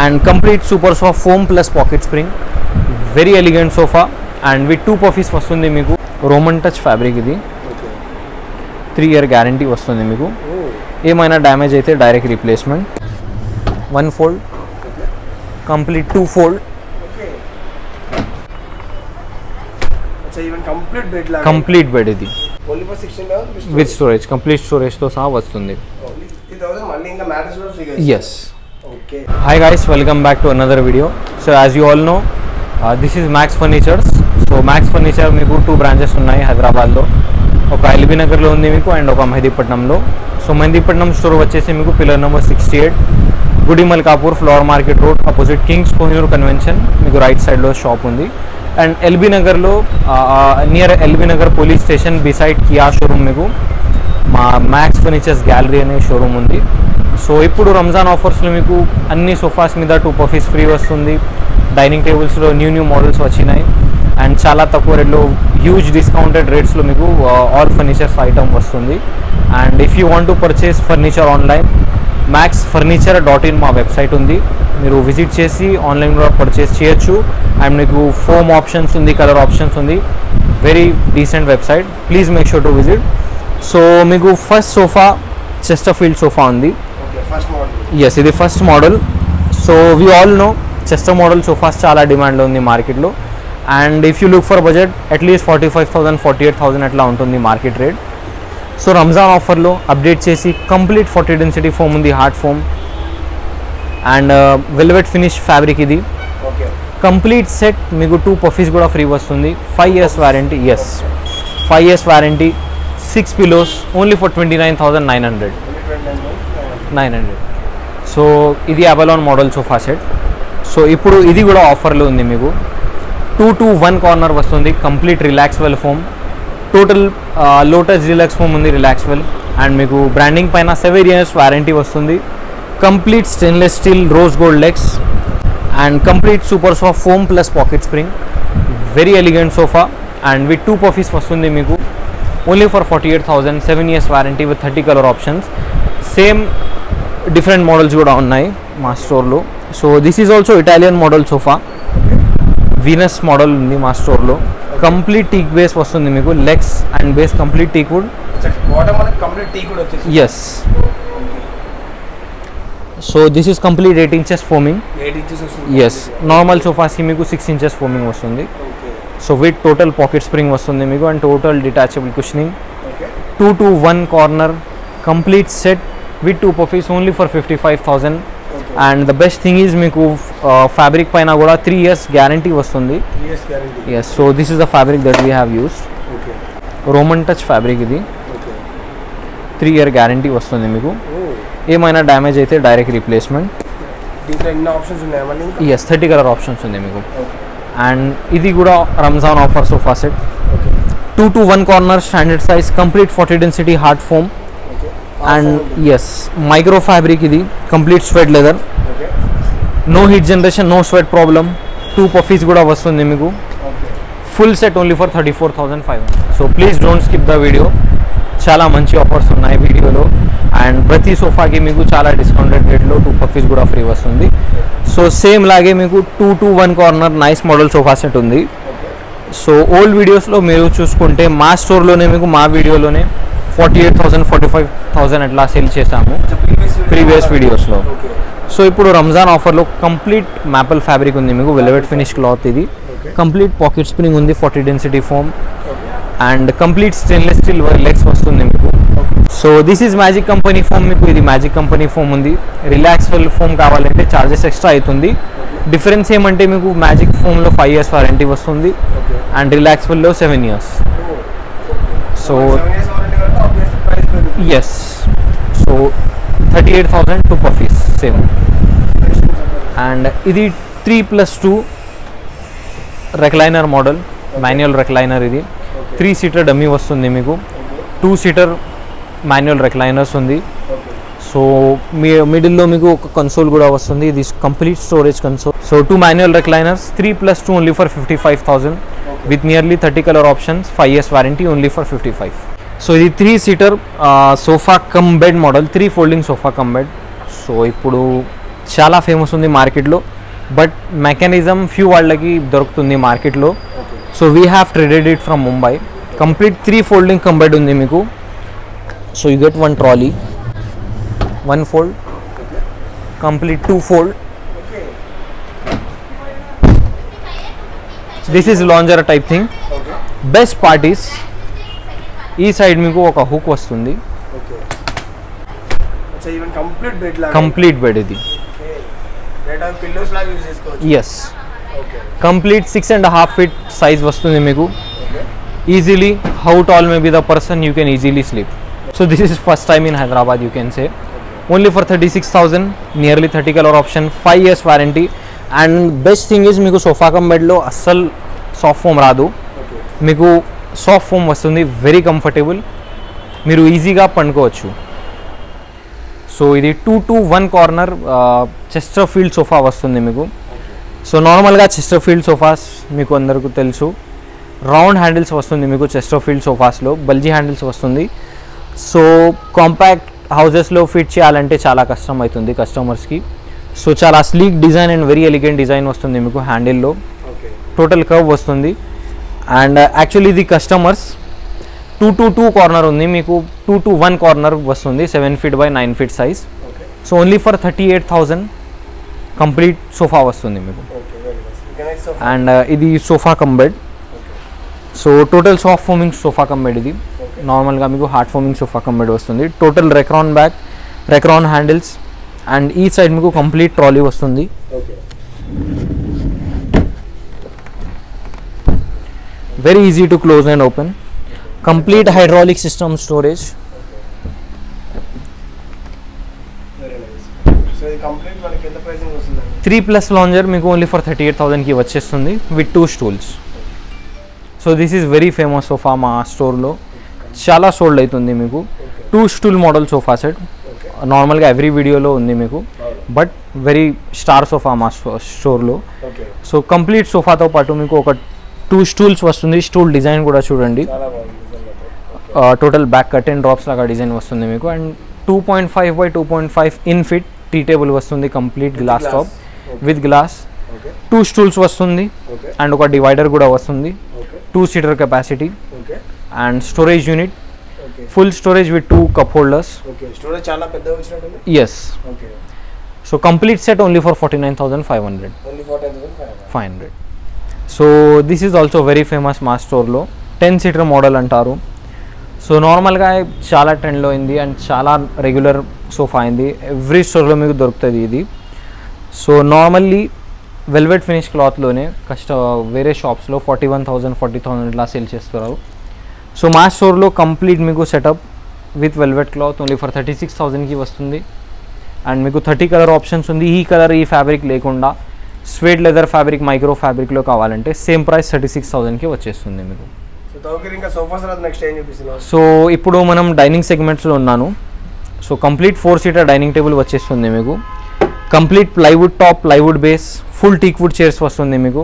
and complete super soft foam plus pocket spring, very elegant sofa and with 2 puffies vastundi meeku. Roman touch fabric idi, 3-year guarantee vastundi meeku. ఏమైనా damage అయితే direct replacement. 1 fold, complete 2 fold, complete bed ఇది with storage, complete storage తో సహా వస్తుంది. Yes. Hi guys, welcome back to another video. So as you all know, this is Max furnitures. So Max furniture మీకు 2 branches ఉన్నాయి హైదరాబాద్లో. ఒక LB నగర్లో ఉంది మీకు అండ్ ఒక మెహదీపట్నంలో. సో మెహదీపట్నం స్టోర్ వచ్చేసి మీకు పిల్లర్ నెంబర్ 68, గుడి Malkapur, flower market road, opposite Kings Kohinoor convention, మీకు రైట్ సైడ్లో షాప్ ఉంది. అండ్ ఎల్బీ నగర్లో near LB Nagar police station beside Kia showroom మీకు మా మ్యాక్స్ ఫర్నిచర్స్ గ్యాలరీ అనే షోరూమ్ ఉంది. సో ఇప్పుడు రంజాన్ ఆఫర్స్లో మీకు అన్ని సోఫాస్ మీద 2 పఫీస్ ఫ్రీ వస్తుంది. డైనింగ్ టేబుల్స్లో న్యూ మోడల్స్ వచ్చినాయి అండ్ చాలా తక్కువ రేట్లో హ్యూజ్ డిస్కౌంటెడ్ రేట్స్లో మీకు ఆల్ ఫర్నిచర్స్ ఐటమ్ వస్తుంది. And if you want to purchase furniture online, maxfurniture.in మా వెబ్సైట్ ఉంది, మీరు విజిట్ చేసి ఆన్లైన్ కూడా పర్చేస్ చేయొచ్చు. అండ్ మీకు ఫోమ్ ఆప్షన్స్ ఉంది, కలర్ ఆప్షన్స్ ఉంది, very decent website, please make sure to visit. So మీకు ఫస్ట్ సోఫా చెస్టర్ఫీల్డ్ సోఫా ఉంది. ఎస్, ఇది first model. So we all know chester model sofas చాలా డిమాండ్లో ఉంది మార్కెట్లో. And if you look for budget at least 45,000 48,000 అట్లా ఉంటుంది మార్కెట్ రేట్. సో రంజాన్ ఆఫర్లో అప్డేట్ చేసి కంప్లీట్ 40 డెన్సిటీ ఫోమ్ ఉంది, hard foam and velvet finish fabric ఇది. కంప్లీట్ సెట్ మీకు 2 పఫీస్ కూడా ఫ్రీ వస్తుంది. 5 years warranty. Yes, 5 years warranty, 6 pillows only for 29,900. So ఇది అబలాన్ మోడల్ సోఫా సెట్. సో ఇప్పుడు ఇది కూడా ఆఫర్లో ఉంది మీకు. 2 to 1 కార్నర్ వస్తుంది, complete relax well foam, total lotus relax foam ఉంది, రిలాక్స్ వెల్. అండ్ మీకు బ్రాండింగ్ పైన 7 years వారంటీ వస్తుంది. Complete stainless steel rose gold legs and complete super soft foam plus pocket spring, very elegant sofa and with 2 puffies వస్తుంది మీకు only for 48,000. 7 years warranty with 30 colour options. Same different models కూడా ఉన్నాయి మా స్టోర్లో. So this is also Italian model sofa, Venus model ఉంది మా స్టోర్లో. Complete teak base వస్తుంది మీకు, legs and base complete teak wood. Yes. So this is complete 8 inches foaming. Yes, normal సోఫాస్కి మీకు 6 inches ఫోమింగ్ వస్తుంది. So with total pocket spring వస్తుంది మీకు and total detachable cushioning. 2 to 1 corner, complete set with 2 puffies only for 55,000. And the best thing is మీకు fabric పైన కూడా 3 years guarantee వస్తుంది. Yes. So this is the fabric that we have used. Roman touch fabric ఇది, 3-year guarantee వస్తుంది మీకు. ఏమైనా damage అయితే direct replacement. Yes, 30 colour options ఉంది మీకు. అండ్ ఇది కూడా Ramzan offer sofa set. 2 to 1 corner, standard size, complete 40 density hard foam and yes micro fabric ఇది, complete sweat leather, no heat generation, no sweat problem. 2 puffies కూడా వస్తుంది మీకు. Full set only for 34,500. So please don't skip the video, చాలా మంచి offers ఉన్నాయి వీడియోలో. And ప్రతి సోఫాకి మీకు చాలా డిస్కౌంటెడ్ రేట్లో 2 పఫీస్ కూడా ఫ్రీ వస్తుంది. సో సేమ్ లాగే మీకు 2 to 1 corner nice model sofa set ఉంది. సో ఓల్డ్ వీడియోస్లో మీరు చూసుకుంటే మా స్టోర్లోనే మీకు మా వీడియోలోనే 48,000 45,000 అట్లా సేల్ చేసాము ప్రీవియస్ వీడియోస్లో. సో ఇప్పుడు రంజాన్ ఆఫర్లో కంప్లీట్ మ్యాపల్ ఫ్యాబ్రిక్ ఉంది మీకు, వెల్వెట్ ఫినిష్ క్లాత్ ఇది, కంప్లీట్ పాకెట్ స్ప్రింగ్ ఉంది, 40 density foam and complete stainless steel legs వస్తుంది మీకు. So this is magic company foam మీకు, ఇది మ్యాజిక్ కంపెనీ ఫోమ్ ఉంది. రిలాక్స్ వెల్ ఫోమ్ కావాలంటే ఛార్జెస్ ఎక్స్ట్రా అవుతుంది. డిఫరెన్స్ ఏమంటే మీకు మ్యాజిక్ ఫోమ్లో 5 years వారంటీ వస్తుంది అండ్ రిలాక్స్ వెల్లో 7 years. So yes. So 38,000 2 puffies same. And ఇది 3+2 రెక్లైనర్ మోడల్, మాన్యువల్ రెక్లైనర్ ఇది. 3-seater డమ్మీ వస్తుంది మీకు, 2-seater మాన్యువల్ రెక్లైనర్స్ ఉంది. సో మీ మిడిల్లో మీకు ఒక కన్సోల్ కూడా వస్తుంది, ఇది complete storage console. So 2 manual recliners, 3+2 only for 55,000 with nearly 30 colour options, 5 years warranty only for 55. So ఇది 3-seater sofa cum bed model, 3 folding sofa cum bed. So ఇప్పుడు చాలా ఫేమస్ ఉంది మార్కెట్లో, బట్ మెకానిజం ఫ్యూ వాళ్ళకి దొరుకుతుంది మార్కెట్లో. So we have traded it from Mumbai. Complete 3 folding combined ఉంది మీకు. So you get 1 trolley, 1 fold, complete 2 fold. This is longer type thing. Best part is ఈ సైడ్ మీకు ఒక హుక్ వస్తుంది. కంప్లీట్ బెడ్ ఇది. ఎస్, కంప్లీట్ 6.5 feet సైజ్ వస్తుంది మీకు. Easily how tall may be the person you can easily sleep. So this is first time in Hyderabad you can say. Only for 36,000, nearly 30 colour option, 5 years warranty. And best thing is మీకు sofa cum బెడ్లో అస్సలు soft foam రాదు, మీకు soft foam వస్తుంది. Very comfortable, మీరు ఈజీగా పండుకోవచ్చు. So ఇది 2-to-1 corner Chesterfield sofa వస్తుంది మీకు. సో నార్మల్గా చెస్టర్ఫీల్డ్ సోఫాస్ మీకు అందరికీ తెలుసు, రౌండ్ హ్యాండిల్స్ వస్తుంది మీకు. చెస్టర్ఫీల్డ్ సోఫాస్లో బల్జీ హ్యాండిల్స్ వస్తుంది. సో కాంపాక్ట్ హౌజెస్లో ఫిట్ చేయాలంటే చాలా కష్టం అవుతుంది కస్టమర్స్కి. సో చాలా sleek design and very elegant design వస్తుంది మీకు హ్యాండిల్లో. టోటల్ కర్వ్ వస్తుంది. అండ్ యాక్చువల్లీ ఇది కస్టమర్స్ 2-to-2 కార్నర్ ఉంది మీకు. 2-to-1 కార్నర్ వస్తుంది, 7 feet by 9 feet size. So only for 38,000 complete sofa వస్తుంది మీకు. అండ్ ఇది sofa cum bed. So total soft foaming sofa cum bed ఇది. నార్మల్గా మీకు hard foaming sofa cum bed వస్తుంది. Total Recron back, Recron handles. And ఈ side మీకు complete trolley వస్తుంది. Very easy to close and open. Complete hydraulic system storage. 3+ lounger మీకు only for 38,000కి వచ్చేస్తుంది with 2 stools. So this is very famous sofa మా స్టోర్లో, చాలా సోల్డ్ అవుతుంది మీకు. 2 stool మోడల్ సోఫా సెట్ నార్మల్గా ఎవ్రీ వీడియోలో ఉంది మీకు, బట్ వెరీ స్టార్ సోఫా మా స్టోర్లో. సో కంప్లీట్ సోఫాతో పాటు మీకు ఒక 2 stools వస్తుంది. స్టూల్ డిజైన్ కూడా చూడండి, టోటల్ బ్యాక్ కర్టెన్ డ్రాప్స్ లాగా డిజైన్ వస్తుంది మీకు. And 2.5 by 2.5 in feet tea table వస్తుంది, complete glass top with glass. 2 stools వస్తుంది అండ్ ఒక డివైడర్ కూడా వస్తుంది. 2-seater capacity and storage unit, full storage with 2 cup holders. Yes. So complete set only for 49,500. So this is also very famous మా స్టోర్లో. 10-seater model అంటారు. So నార్మల్గా చాలా ట్రెండ్లో అయింది అండ్ చాలా రెగ్యులర్ సోఫా అయింది. ఎవ్రీ స్టోర్లో మీకు దొరుకుతుంది ఇది. సో నార్మల్లీ వెల్వెట్ ఫినిష్ క్లాత్లోనే వేరే షాప్స్లో 41,000, 40,000 ఇట్లా సేల్ చేస్తున్నారు. సో మా స్టోర్లో కంప్లీట్ మీకు setup with velvet cloth only for 36,000కి వస్తుంది. అండ్ మీకు 30 కలర్ ఆప్షన్స్ ఉంది. ఈ కలర్ ఈ ఫ్యాబ్రిక్ లేకుండా స్వేడ్ లెదర్ ఫ్యాబ్రిక్, మైక్రో ఫ్యాబ్రిక్లో కావాలంటే సేమ్ ప్రైస్ 36,000కి వచ్చేస్తుంది మీకు. సో ఇప్పుడు మనం డైనింగ్ సెగ్మెంట్స్లో ఉన్నాను. So complete 4-seater dining table వచ్చేస్తుంది మీకు. Complete plywood top, plywood base, full teakwood chairs వస్తుంది మీకు.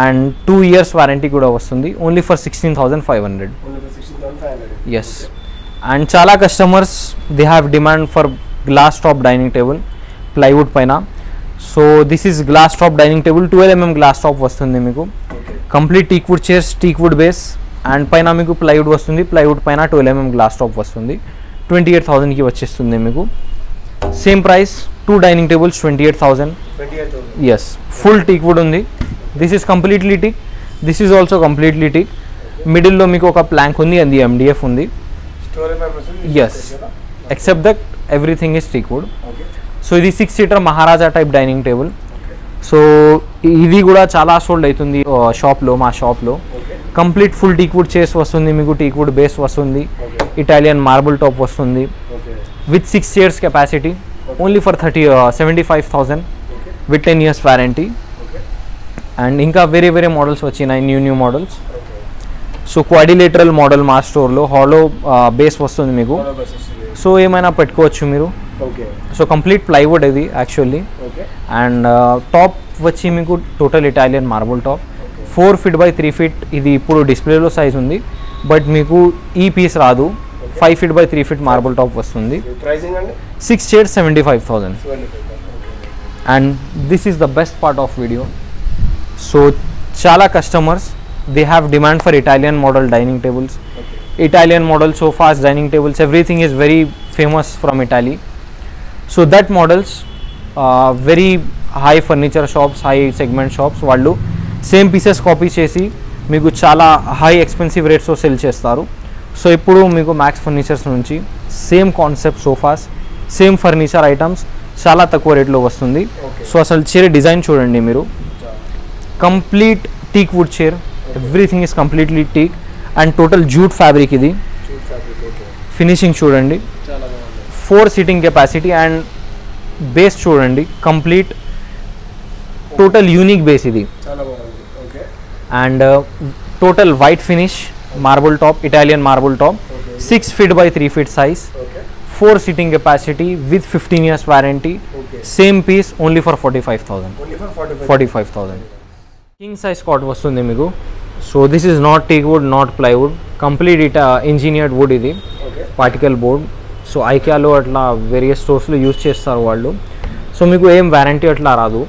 అండ్ 2 years వారంటీ కూడా వస్తుంది ఓన్లీ ఫర్ 16,500. ఎస్. అండ్ చాలా customers they have demand for glass top dining table plywood పైన. So this is glass top dining table, 12 mm glass top వస్తుంది మీకు. Complete teakwood chairs, teakwood base and పైన మీకు plywood వస్తుంది. Plywood పైన 12 mm glass top వస్తుంది. 28,000కి వచ్చేస్తుంది మీకు. Same price 2 dining tables 28,000. Yes. Full teakwood ఉంది. This is completely teak, this is also completely teak. మిడిల్లో మీకు ఒక ప్లాంక్ ఉంది, అది MDF ఉంది. Yes. Except that everything is teakwood. So ఇది 6-seater Maharaja type dining table. So ఇది కూడా చాలా సోల్డ్ అవుతుంది షాప్లో, మా షాప్లో. కంప్లీట్ ఫుల్ టీక్వుడ్ చైర్స్ వస్తుంది మీకు, టీక్వుడ్ బేస్ వస్తుంది, ఇటాలియన్ మార్బుల్ టాప్ వస్తుంది with 6 chairs capacity only for 75,000 with 10 years warranty. And ఇంకా వేరే వేరే మోడల్స్ వచ్చినాయి, new models. So quadrilateral model మా స్టోర్లో హాలో బేస్ వస్తుంది మీకు. సో ఏమైనా పెట్టుకోవచ్చు మీరు. సో కంప్లీట్ ప్లైవుడ్ ఇది యాక్చువల్లీ. అండ్ టాప్ వచ్చి మీకు total Italian marble top, 4 feet by 3 feet. ఇది ఇప్పుడు డిస్ప్లేలో సైజ్ ఉంది, బట్ మీకు ఈ పీస్ రాదు. 5 feet by 3 feet marble top వస్తుంది. 6 chairs 75,000. and this is the best part of video. So chala customers, they have demand for Italian model dining tables. Italian model sofas, dining tables, everything is very famous from Italy. So that models, very high furniture shops, high segment shops వాళ్ళు same pieces copy చేసి మీకు చాలా high expensive రేట్స్తో cell చేస్తారు. So ఇప్పుడు మీకు max furnitures నుంచి same concept sofas, same furniture items చాలా తక్కువ రేట్లో వస్తుంది. సో అసలు చైర్ డిజైన్ చూడండి మీరు, complete teak would chair, everything is completely teak and total jute fabric. ఇది ఫినిషింగ్ చూడండి, 4 సీటింగ్ కెపాసిటీ అండ్ బేస్ చూడండి, కంప్లీట్ టోటల్ యూనిక్ బేస్ ఇది. And total white finish, marble top, Italian marble top, 6 feet by 3 feet size, 4 seating capacity with 15 years warranty. Same piece only for 45,000. 45,000. King size cot వస్తుంది మీకు. So this is not teak wood, not plywood, complete engineered wood ఇది, particle board. So ఐకియాలో అట్లా various స్టోర్స్లో use చేస్తారు వాళ్ళు. So మీకు ఏం warranty అట్లా రాదు.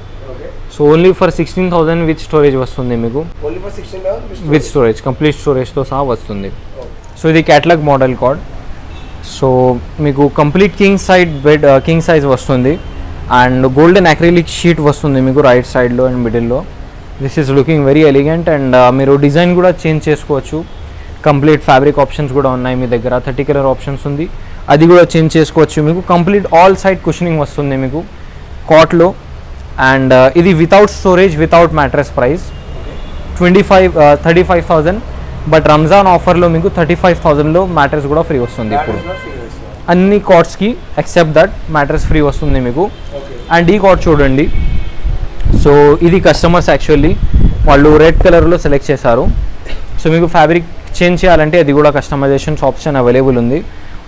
So only for 16,000 with storage వస్తుంది మీకు, విత్ స్టోరేజ్, కంప్లీట్ స్టోరేజ్తో సహా వస్తుంది. సో ఇది క్యాటలాగ్ మోడల్ కాట్. సో మీకు complete king side bed, king size వస్తుంది అండ్ గోల్డెన్ అక్రిలిక్ షీట్ వస్తుంది మీకు రైట్ సైడ్లో అండ్ మిడిల్లో. This is looking very elegant and మీరు డిజైన్ కూడా చేంజ్ చేసుకోవచ్చు. కంప్లీట్ ఫ్యాబ్రిక్ ఆప్షన్స్ కూడా ఉన్నాయి మీ దగ్గర, 30 కలర్ ఆప్షన్స్ ఉంది, అది కూడా చేంజ్ చేసుకోవచ్చు. మీకు కంప్లీట్ ఆల్ సైడ్ కుషనింగ్ వస్తుంది మీకు కాట్లో. అండ్ ఇది without storage, without mattress price 35,000. But Ramzan ఆఫర్లో మీకు 35,000లో మ్యాట్రెస్ కూడా ఫ్రీ వస్తుంది ఇప్పుడు అన్ని కాట్స్కి, ఎక్సెప్ట్ దట్ మ్యాట్రెస్ ఫ్రీ వస్తుంది మీకు. అండ్ ఈ కాట్ చూడండి. సో ఇది కస్టమర్స్ యాక్చువల్లీ వాళ్ళు రెడ్ కలర్లో సెలెక్ట్ చేశారు. సో మీకు ఫ్యాబ్రిక్ చేంజ్ చేయాలంటే అది కూడా కస్టమైజేషన్స్ ఆప్షన్ అవైలబుల్ ఉంది.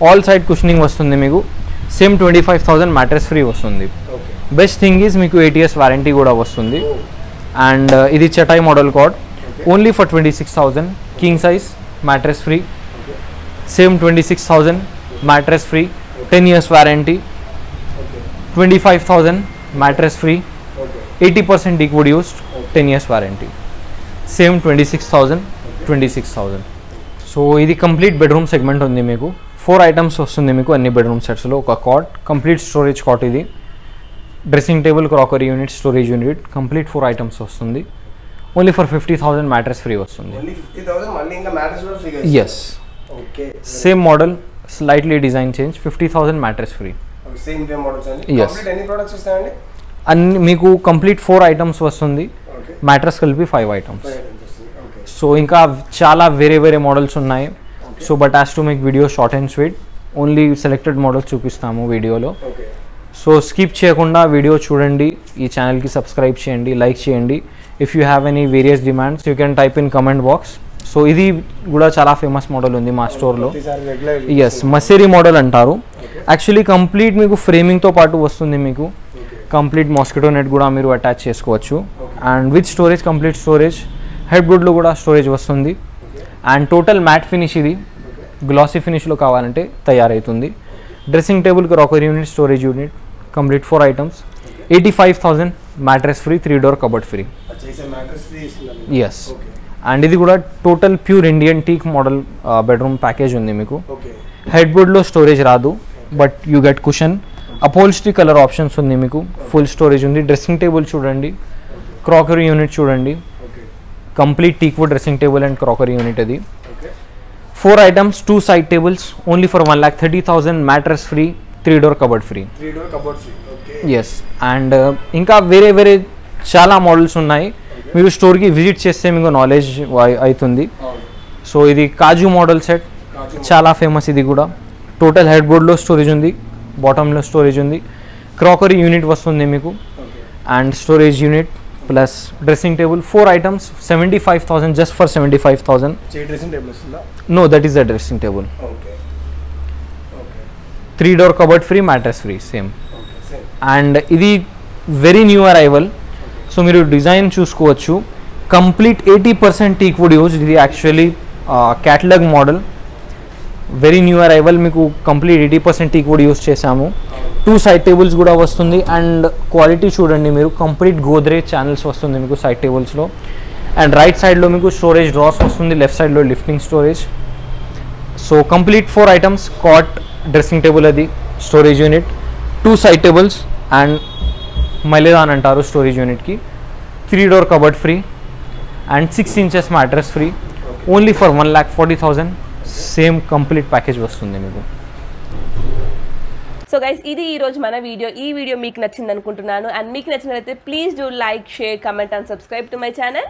ఆల్ సైడ్ కుషనింగ్ వస్తుంది మీకు, సేమ్ 25,000 మ్యాట్రెస్ ఫ్రీ వస్తుంది. బెస్ట్ థింగ్ ఈజ్ మీకు 8 years వారంటీ కూడా వస్తుంది. అండ్ ఇది చటాయి model cot, only for 26,000, king size, mattress free, same 26,000 mattress free, 10 years warranty, 25,000 mattress free, 80% teak wood used, 10 years warranty, same 26,000. So ఇది complete bedroom segment ఉంది మీకు. 4 items వస్తుంది మీకు అన్ని బెడ్రూమ్ సెట్స్లో. ఒక కాట్, కంప్లీట్ స్టోరేజ్ కాట్ ఇది, dressing table, crockery unit, storage unit, complete 4 items వస్తుంది. ఓన్లీ ఫర్ 50,000 మ్యాట్రెస్ ఫ్రీ వస్తుంది. Yes, same model, slightly design change, 50,000 mattress free. Yes, అన్ని మీకు కంప్లీట్ 4 items వస్తుంది, మ్యాట్రెస్ కలిపి 5 items. సో ఇంకా చాలా వేరే వేరే మోడల్స్ ఉన్నాయి. So but as to make video short and sweet, only selected models చూపిస్తాము వీడియోలో. సో స్కిప్ చేయకుండా వీడియో చూడండి, ఈ ఛానల్కి సబ్స్క్రైబ్ చేయండి, లైక్ చేయండి. If you have any various demands you can type in comment box. So ఇది కూడా చాలా ఫేమస్ మోడల్ ఉంది మా స్టోర్లో. ఎస్, మసేరి మోడల్ అంటారు. యాక్చువల్లీ కంప్లీట్ మీకు ఫ్రేమింగ్తో పాటు వస్తుంది మీకు, కంప్లీట్ మాస్కిటో నెట్ కూడా మీరు అటాచ్ చేసుకోవచ్చు. And with storage, complete storage, head బోర్డ్లో కూడా స్టోరేజ్ వస్తుంది. అండ్ టోటల్ మ్యాట్ ఫినిష్ ఇది, గ్లాసీ ఫినిష్లో కావాలంటే తయారవుతుంది. Dressing table, crockery unit, storage unit, complete 4 items, 85,000 mattress free, 3-door cupboard free. Yes, and ఇది కూడా total pure Indian teak model bedroom package ఉంది మీకు. హెడ్ బోర్డ్లో స్టోరేజ్ రాదు, but you get cushion, upholstery colour options ఉంది మీకు, full storage ఉంది. Dressing table చూడండి, క్రాకరీ యూనిట్ చూడండి, complete teak would dressing table and crockery unit అది. 4 items, 2 side tables, only for 1,30,000 mattress free, 3-door cupboard free. Yes, and ఇంకా వేరే వేరే చాలా మోడల్స్ ఉన్నాయి. మీరు స్టోర్కి విజిట్ చేస్తే మీకు నాలెడ్జ్ అవుతుంది. సో ఇది కాజు మోడల్ సెట్, చాలా ఫేమస్ ఇది కూడా. టోటల్ హెడ్ బోర్డ్లో స్టోరేజ్ ఉంది, బాటంలో స్టోరేజ్ ఉంది, క్రాకరీ యూనిట్ వస్తుంది మీకు and storage unit plus dressing table. 4 items, 75,000, just for 75,000. No, that is the dressing table. 3-door cupboard free, mattress free, same. And ఇది వెరీ న్యూ అరైవల్. సో మీరు design చూసుకోవచ్చు, complete 80% teak wood use. ఇది actually catalogue model, very new arrival. మీకు complete 80% teak wood use చేసాము. 2 side tables కూడా వస్తుంది. And quality చూడండి మీరు, కంప్లీట్ గోద్రేజ్ ఛానల్స్ వస్తుంది మీకు సైడ్ టేబుల్స్లో. అండ్ రైట్ సైడ్లో మీకు స్టోరేజ్ డ్రాస్ వస్తుంది, లెఫ్ట్ సైడ్లో lifting storage. So complete 4 items, cot, dressing table, అది storage unit, 2 side tables and మైలేదాన్ అంటారు స్టోరేజ్ యూనిట్కి. 3 door cupboard free and 6 inches mattress free. Only for 1,40,000 same complete package వస్తుంది మీకు. సో గైస్, ఇది ఈ రోజు మన వీడియో. ఈ వీడియో మీకు నచ్చింది అనుకుంటున్నాను. అండ్ మీకు నచ్చినట్లయితే please do like, share, comment and subscribe to my channel.